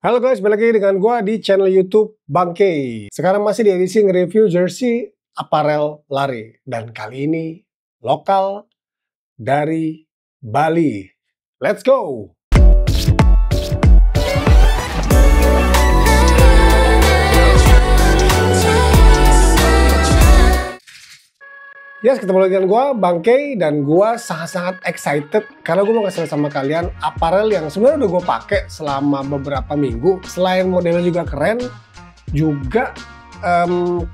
Halo guys, balik lagi dengan gua di channel YouTube Bang K. Sekarang masih di edisi nge-review jersey apparel lari. Dan kali ini lokal dari Bali. Let's go! Yes, ketemu lagi dengan gue, Bang K, dan gue sangat-sangat excited karena gue mau ngasih sama kalian apparel yang sebenarnya udah gue pakai selama beberapa minggu. Selain modelnya juga keren, juga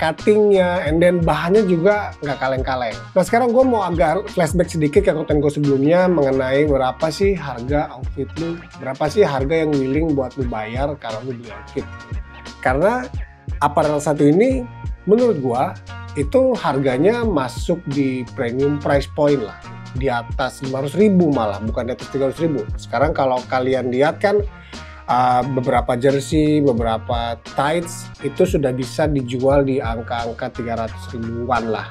cuttingnya, and then bahannya juga nggak kaleng-kaleng. Nah sekarang gue mau agak flashback sedikit ke konten gue sebelumnya mengenai berapa sih harga outfit lu, berapa sih harga yang willing buat lu bayar kalau lu beli outfit. Karena apparel satu ini menurut gue itu harganya masuk di premium price point lah, di atas 500.000 malah, bukan di atas 300.000. Sekarang kalau kalian lihat kan beberapa jersey, beberapa tights itu sudah bisa dijual di angka-angka 300 ribuan lah.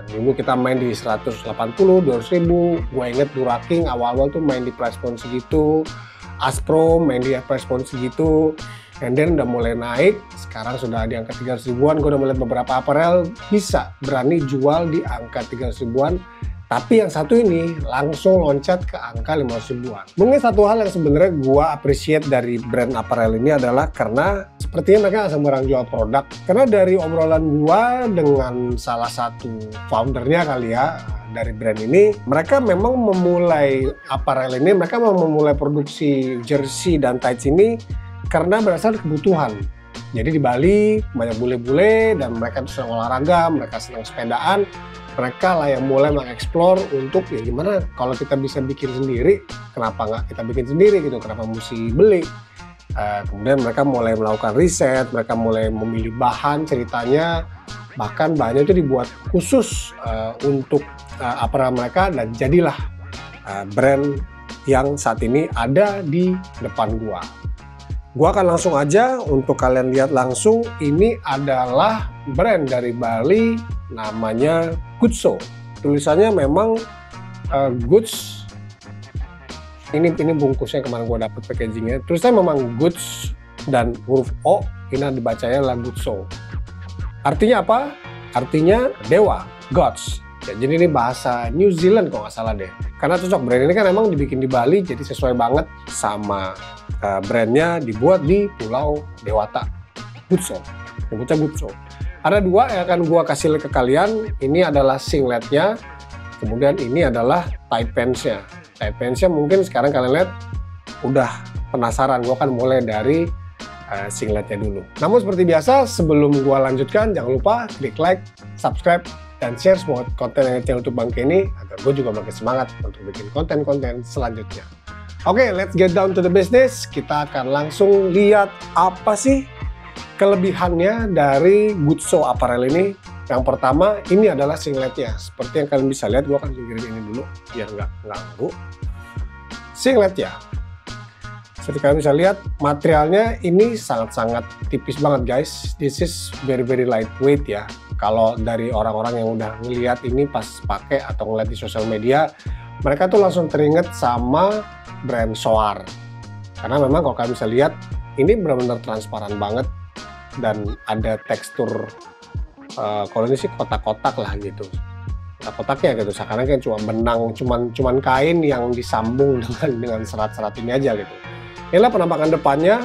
Dulu kita main di 180, 200.000. Gue inget Dura King awal-awal tuh main di price point segitu, Aspro main di price point segitu. And then udah mulai naik, sekarang sudah di angka 300 ribuan. Gue udah melihat beberapa apparel bisa berani jual di angka 300 ribuan. Tapi yang satu ini langsung loncat ke angka 500 ribuan. Mungkin satu hal yang sebenarnya gue appreciate dari brand apparel ini adalah karena sepertinya mereka nggak sembarang jual produk. Karena dari obrolan gue dengan salah satu foundernya kali ya, dari brand ini, mereka memang memulai apparel ini, mereka memulai produksi jersey dan tights ini karena berdasarkan kebutuhan. Jadi di Bali banyak bule-bule dan mereka tuh senang olahraga, mereka senang sepedaan, mereka lah yang mulai mengeksplor untuk ya gimana kalau kita bisa bikin sendiri, kenapa nggak kita bikin sendiri gitu, kenapa mesti beli. Kemudian mereka mulai melakukan riset, mereka mulai memilih bahan ceritanya, bahkan bahannya itu dibuat khusus untuk apparel mereka dan jadilah brand yang saat ini ada di depan gua. Gua akan langsung aja untuk kalian lihat langsung. Ini adalah brand dari Bali namanya Goodso. Tulisannya memang Goods. Ini bungkusnya kemarin gua dapet packagingnya. Tulisannya memang Goods dan huruf O. Ini dibacanya adalah Goodso. Artinya apa? Artinya dewa, gods. Ya, jadi ini bahasa New Zealand kalau nggak salah deh. Karena cocok, brand ini kan emang dibikin di Bali, jadi sesuai banget sama brandnya dibuat di Pulau Dewata. Goodso, nyebutnya Goodso. Ada dua yang akan gua kasih ke kalian. Ini adalah singletnya, kemudian ini adalah tight pants-nya. Tight pants-nya mungkin sekarang kalian lihat udah penasaran. Gua akan mulai dari singletnya dulu. Namun seperti biasa, sebelum gua lanjutkan, jangan lupa klik like, subscribe, dan share semua konten yang channel YouTube Bang K ini agar gue juga makin semangat untuk bikin konten-konten selanjutnya. Oke, let's get down to the business. Kita akan langsung lihat apa sih kelebihannya dari Goodso apparel ini. Yang pertama, ini adalah singletnya. Seperti yang kalian bisa lihat, gue akan singkirin ini dulu biar nggak ganggu. Singletnya. Seperti kalian bisa lihat, materialnya ini sangat-sangat tipis banget guys. This is very lightweight ya. Kalau dari orang-orang yang udah ngeliat ini pas pakai atau ngeliat di sosial media, mereka tuh langsung teringat sama brand Soar. Karena memang kalau kalian bisa lihat, ini benar-benar transparan banget dan ada tekstur kalau ini sih kotak-kotak lah gitu. Kotak-kotaknya gitu, sekarang kan cuma benang, cuman kain yang disambung dengan serat-serat ini aja gitu. Inilah penampakan depannya,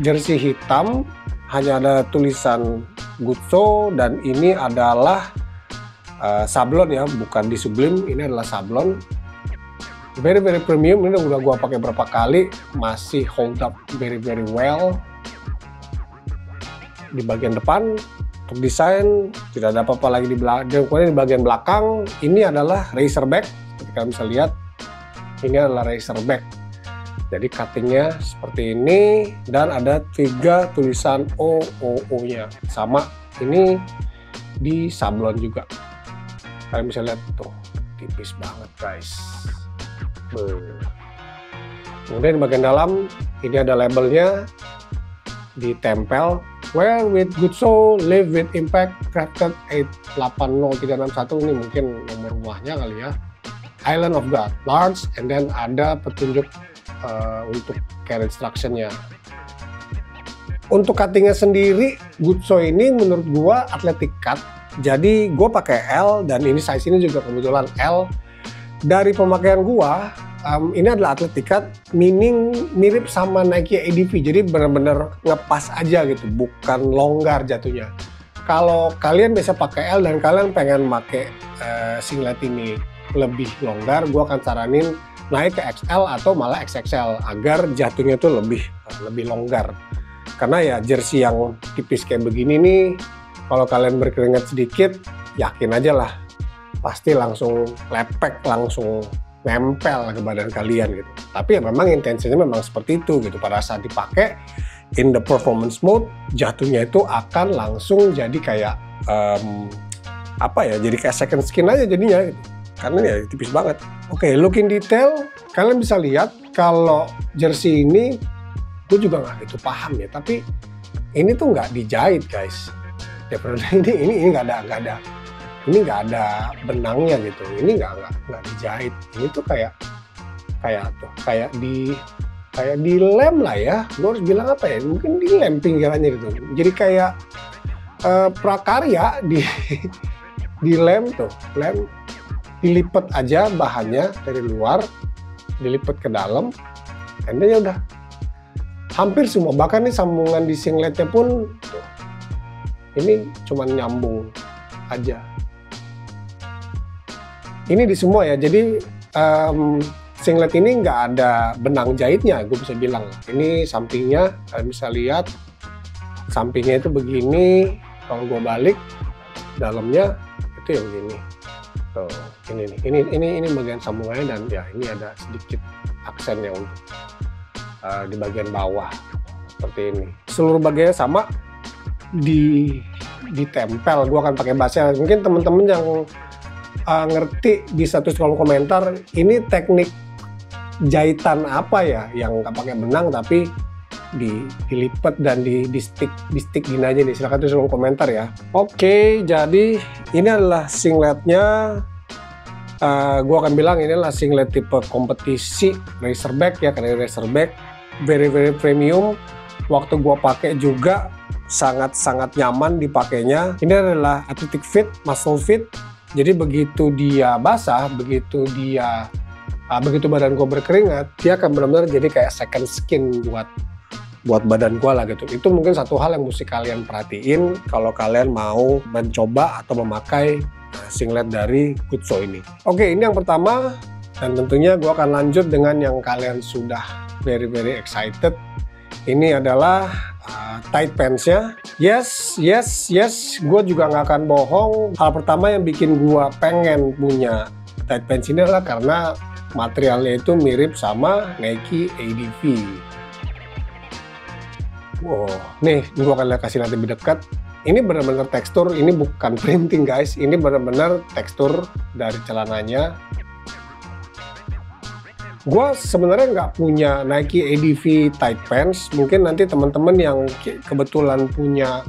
jersey hitam, hanya ada tulisan Goodso dan ini adalah sablon ya, bukan di Sublime, ini adalah sablon. Very premium, ini udah gua pakai berapa kali, masih hold up very well. Di bagian depan untuk desain tidak ada apa-apa lagi di belakang. Kemudian di bagian belakang ini adalah racerback, seperti kalian bisa lihat, ini adalah racerback. Jadi cuttingnya seperti ini dan ada 3 tulisan OOO-nya. Sama ini di sablon juga. Kalian bisa lihat tuh, tipis banget guys. Kemudian di bagian dalam ini ada labelnya ditempel. Wear with Goodso, live with impact, crafted 880361. Ini mungkin nomor rumahnya kali ya. Island of God, large, and then ada petunjuk untuk care instruction-nya. Untuk cuttingnya sendiri, Gutso ini menurut gua athletic cut. Jadi gue pakai L dan ini size ini juga kebetulan L. Dari pemakaian gua, ini adalah athletic cut, meaning mirip sama Nike ADV. Jadi benar-benar ngepas aja gitu, bukan longgar jatuhnya. Kalau kalian biasa pakai L dan kalian pengen pakai singlet ini lebih longgar, gua akan saranin naik ke XL atau malah XXL agar jatuhnya tuh lebih longgar. Karena ya jersey yang tipis kayak begini nih, kalau kalian berkeringat sedikit, yakin aja lah, pasti langsung lepek, langsung nempel ke badan kalian gitu. Tapi ya memang intensinya memang seperti itu gitu. Pada saat dipakai in the performance mode, jatuhnya itu akan langsung jadi kayak jadi kayak second skin aja jadinya gitu. Karena ya tipis banget. Oke, look in detail, kalian bisa lihat kalau jersey ini, gue juga nggak gitu paham ya, tapi ini tuh nggak dijahit guys. Ini nggak ada benangnya gitu. Ini nggak dijahit. Ini tuh kayak dilem lah ya. Gue harus bilang apa ya? Mungkin dilem pinggirannya gitu. Jadi kayak prakarya dilem tuh, lem dilipat aja bahannya dari luar, dilipat ke dalam, dan ya udah. Hampir semua, bahkan nih sambungan di singletnya pun tuh, ini cuma nyambung aja. Ini di semua ya, jadi singlet ini nggak ada benang jahitnya, gue bisa bilang. Ini sampingnya, kalian bisa lihat, sampingnya itu begini. Kalau gue balik, dalamnya itu yang gini. Tuh, ini bagian sambungannya, dan ya ini ada sedikit aksennya untuk di bagian bawah seperti ini. Seluruh bagiannya sama, ditempel. Gue akan pakai bahasa, mungkin temen-temen yang ngerti bisa tulis kolom komentar, ini teknik jahitan apa ya yang nggak pakai benang tapi dilipat dan di stick gini aja nih. Silahkan tulis kolom komentar ya. Oke, jadi ini adalah singletnya. Gue akan bilang ini adalah singlet tipe kompetisi racerback ya, karena racerback very premium. Waktu gue pakai juga sangat nyaman dipakainya. Ini adalah athletic fit, muscle fit. Jadi begitu dia basah, begitu badan gue berkeringat, dia akan benar-benar jadi kayak second skin buat badan gue lah gitu. Itu mungkin satu hal yang mesti kalian perhatiin kalau kalian mau mencoba atau memakai singlet dari Gutso ini. Oke, ini yang pertama, dan tentunya gue akan lanjut dengan yang kalian sudah very excited. Ini adalah tight pants-nya. Yes, gue juga nggak akan bohong. Hal pertama yang bikin gue pengen punya tight pants ini adalah karena materialnya itu mirip sama Nike ADV. Wow, nih gue akan kasih nanti lebih dekat. Ini benar-benar tekstur, ini bukan printing guys. Ini benar-benar tekstur dari celananya. Gue sebenarnya nggak punya Nike ADV tight pants. Mungkin nanti teman-teman yang kebetulan punya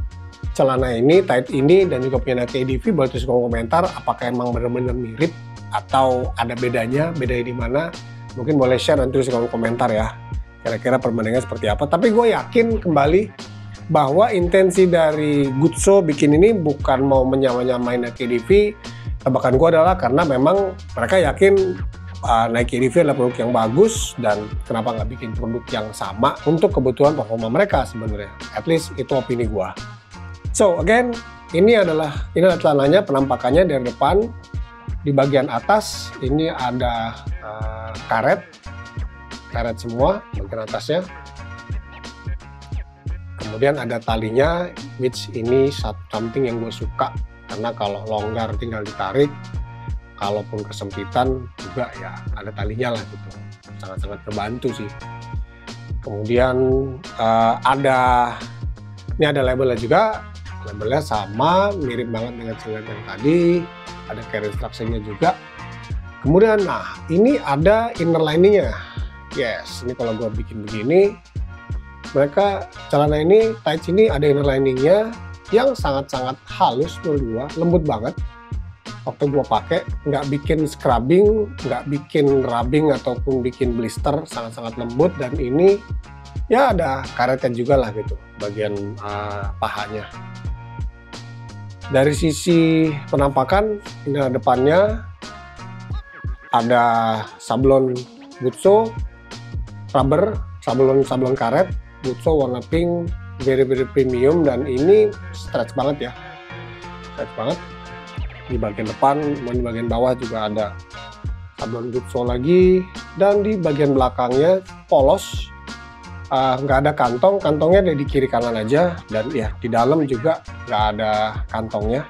celana ini, tight ini, dan juga punya Nike ADV, boleh tulis kolom komentar apakah emang benar-benar mirip atau ada bedanya di mana. Mungkin boleh share dan tulis kolom komentar ya. Kira-kira perbandingannya seperti apa. Tapi gue yakin kembali bahwa intensi dari Gutso bikin ini bukan mau menyamain Nike ADV. Tebakan gue adalah karena memang mereka yakin Nike ADV adalah produk yang bagus, dan kenapa nggak bikin produk yang sama untuk kebutuhan performa mereka sebenarnya. At least itu opini gua. So again, ini adalah celananya, penampakannya dari depan. Di bagian atas ini ada karet semua bagian atasnya. Kemudian ada talinya, which ini something yang gue suka karena kalau longgar tinggal ditarik. Kalaupun kesempitan juga ya ada talinya lah gitu, sangat terbantu sih. Kemudian ini ada labelnya juga, labelnya sama, mirip banget dengan singlet yang tadi, ada carry instruction-nya juga. Kemudian nah ini ada inner liningnya. Yes, ini kalau gua bikin begini, mereka celana ini tights ini ada inner liningnya yang sangat halus menurut gua, lembut banget. Waktu gue pakai nggak bikin scrubbing, nggak bikin rubbing ataupun bikin blister, sangat lembut. Dan ini Ya ada karetnya juga lah gitu, bagian pahanya. Dari sisi penampakan, ini ada depannya, ada sablon Gutso rubber, sablon karet Gutso warna pink, very premium, dan ini stretch banget ya, stretch banget. Di bagian depan, di bagian bawah juga ada sablon Gutso lagi, dan di bagian belakangnya polos, nggak ada kantong, kantongnya ada di kiri kanan aja, dan ya di dalam juga nggak ada kantongnya.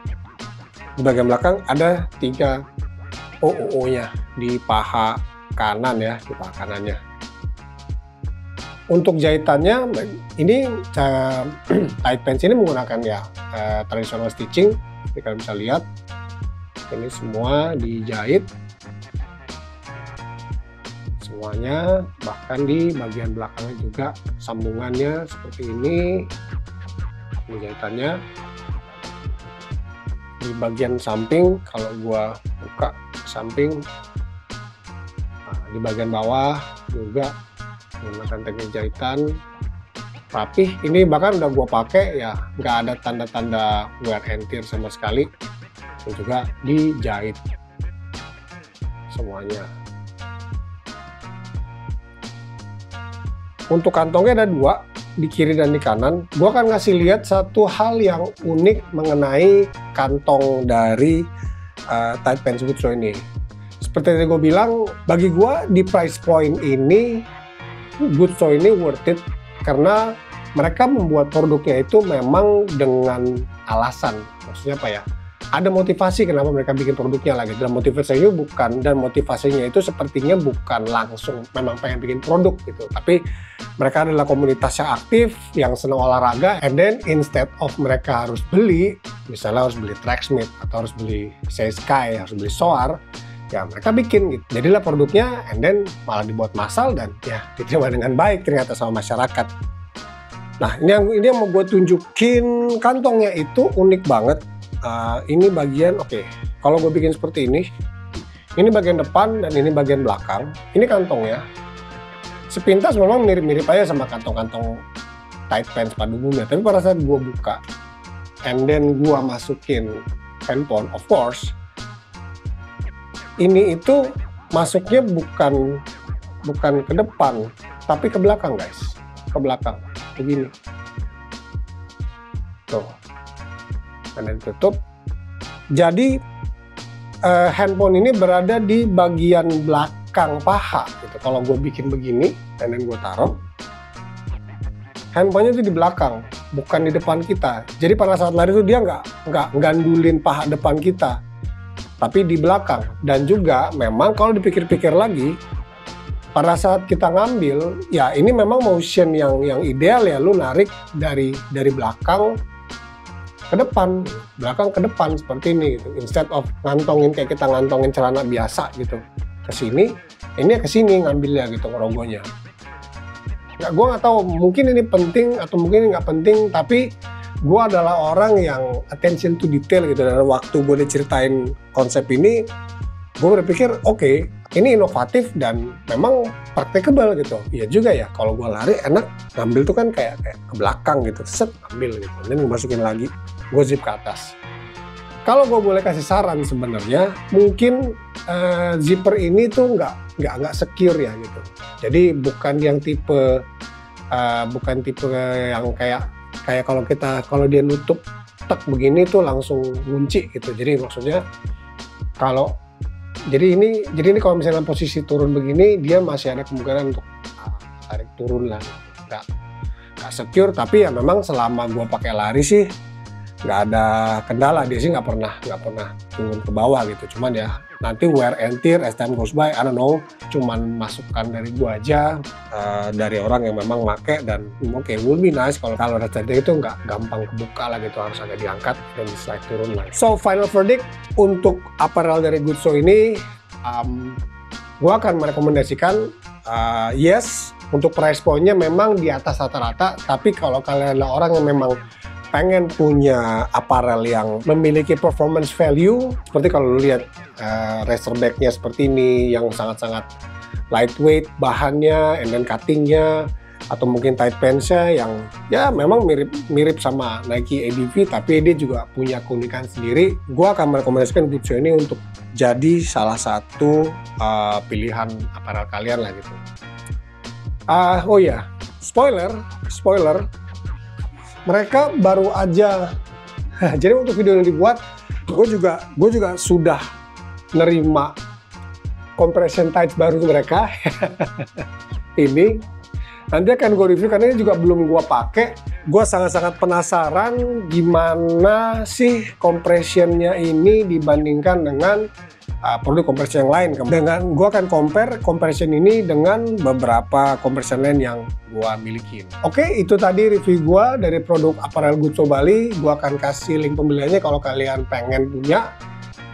Di bagian belakang ada 3 OOO-nya di paha kanan ya, di paha kanannya. Untuk jahitannya, ini tight pants ini menggunakan ya traditional stitching. Jadi kalian bisa lihat, ini semua dijahit. Semuanya, bahkan di bagian belakangnya juga sambungannya seperti ini jahitannya. Di bagian samping, kalau gua buka samping, nah, di bagian bawah juga menggunakan teknik jahitan rapih. Ini bahkan udah gua pakai ya, nggak ada tanda-tanda wear and tear sama sekali, dan juga dijahit semuanya. Untuk kantongnya ada 2, di kiri dan di kanan. Gua akan ngasih lihat satu hal yang unik mengenai kantong dari tight pants Gutso ini. Seperti yang gue bilang, bagi gua di price point ini Gutso ini worth it, karena mereka membuat produknya itu memang dengan alasan. Maksudnya apa ya? Ada motivasi kenapa mereka bikin produknya lagi. Dan motivasinya itu sepertinya bukan langsung memang pengen bikin produk gitu, tapi mereka adalah komunitas yang aktif, yang senang olahraga, and then instead of mereka harus beli, misalnya harus beli Tracksmith atau harus beli Sky, harus beli Soar, ya mereka bikin gitu. Jadilah produknya, and then malah dibuat massal dan ya diterima dengan baik ternyata sama masyarakat. Nah, ini yang mau gue tunjukin, kantongnya itu unik banget. Ini bagian, oke, kalau gue bikin seperti ini bagian depan dan ini bagian belakang. Ini kantongnya. Sepintas memang mirip-mirip aja sama kantong-kantong tight pants pada umumnya. Tapi pada saat gue buka, and then gue masukin handphone, of course, ini itu masuknya bukan ke depan, tapi ke belakang guys, ke belakang, begini. Tuh. Dan ditutup. Jadi handphone ini berada di bagian belakang paha gitu. Kalau gue bikin begini dan gue taruh, handphonenya itu di belakang, bukan di depan kita. Jadi pada saat lari itu dia nggak gandulin paha depan kita, tapi di belakang. Dan juga memang kalau dipikir-pikir lagi, pada saat kita ngambil, ya ini memang motion yang ideal ya, lu narik dari belakang ke depan, belakang ke depan seperti ini gitu. Instead of ngantongin kayak kita ngantongin celana biasa gitu ke sini, ini ke sini ngambilnya gitu ngerogonya. Nggak, gue nggak tahu, mungkin ini penting atau mungkin ini nggak penting, tapi gue adalah orang yang attention to detail gitu. Dan waktu gue diceritain konsep ini, gue berpikir oke, ini inovatif dan memang practicable gitu. Iya juga ya, kalau gue lari enak ngambil tuh kan kayak ke belakang gitu, set ambil gitu, dan masukin lagi, gue zip ke atas. Kalau gue boleh kasih saran sebenarnya, mungkin zipper ini tuh nggak secure ya gitu. Jadi bukan yang tipe yang kayak kalau dia nutup tek begini tuh langsung ngunci gitu. Jadi maksudnya jadi ini kalau misalnya posisi turun begini, dia masih ada kemungkinan untuk tarik turun lah, nggak secure. Tapi ya memang selama gue pakai lari sih nggak ada kendala, dia sih nggak pernah turun ke bawah gitu. Cuman ya nanti wear and tear as time goes by, I don't know, cuman masukan dari gue aja, dari orang yang memang make, dan oke, will be nice kalau rasanya itu nggak gampang kebuka lah gitu, harus agak diangkat dan di slide turun lah. So final verdict untuk apparel dari Gutso ini, gue akan merekomendasikan yes, untuk price point-nya memang di atas rata-rata, tapi kalau kalian adalah orang yang memang pengen punya apparel yang memiliki performance value, seperti kalau lu lihat racerback-nya seperti ini yang sangat-sangat lightweight bahannya, and then cutting-nya, atau mungkin tight pants-nya yang ya memang mirip sama Nike ADV, tapi dia juga punya keunikan sendiri. Gue akan merekomendasikan boot shoe ini untuk jadi salah satu pilihan apparel kalian lah gitu. Oh ya, spoiler, mereka baru aja. Jadi untuk video yang dibuat, gue juga sudah nerima compression tights baru mereka. Ini nanti akan gue review karena ini juga belum gue pakai. Gue sangat-sangat penasaran gimana sih compressionnya ini dibandingkan dengan produk compression yang lain. Dengan gue akan compare compression ini dengan beberapa compression lain yang gue miliki. Oke, itu tadi review gue dari produk apparel Good Shoe Bali. Gue akan kasih link pembeliannya kalau kalian pengen punya.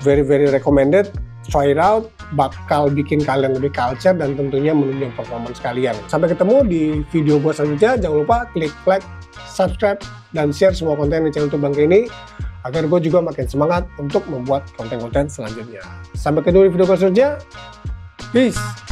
Very recommended. Try it out, bakal bikin kalian lebih culture dan tentunya menunjang performance kalian. Sampai ketemu di video gue selanjutnya. Jangan lupa klik like, subscribe, dan share semua konten di channel YouTube Bangke ini agar gue juga makin semangat untuk membuat konten-konten selanjutnya. Sampai ketemu di video selanjutnya. Peace!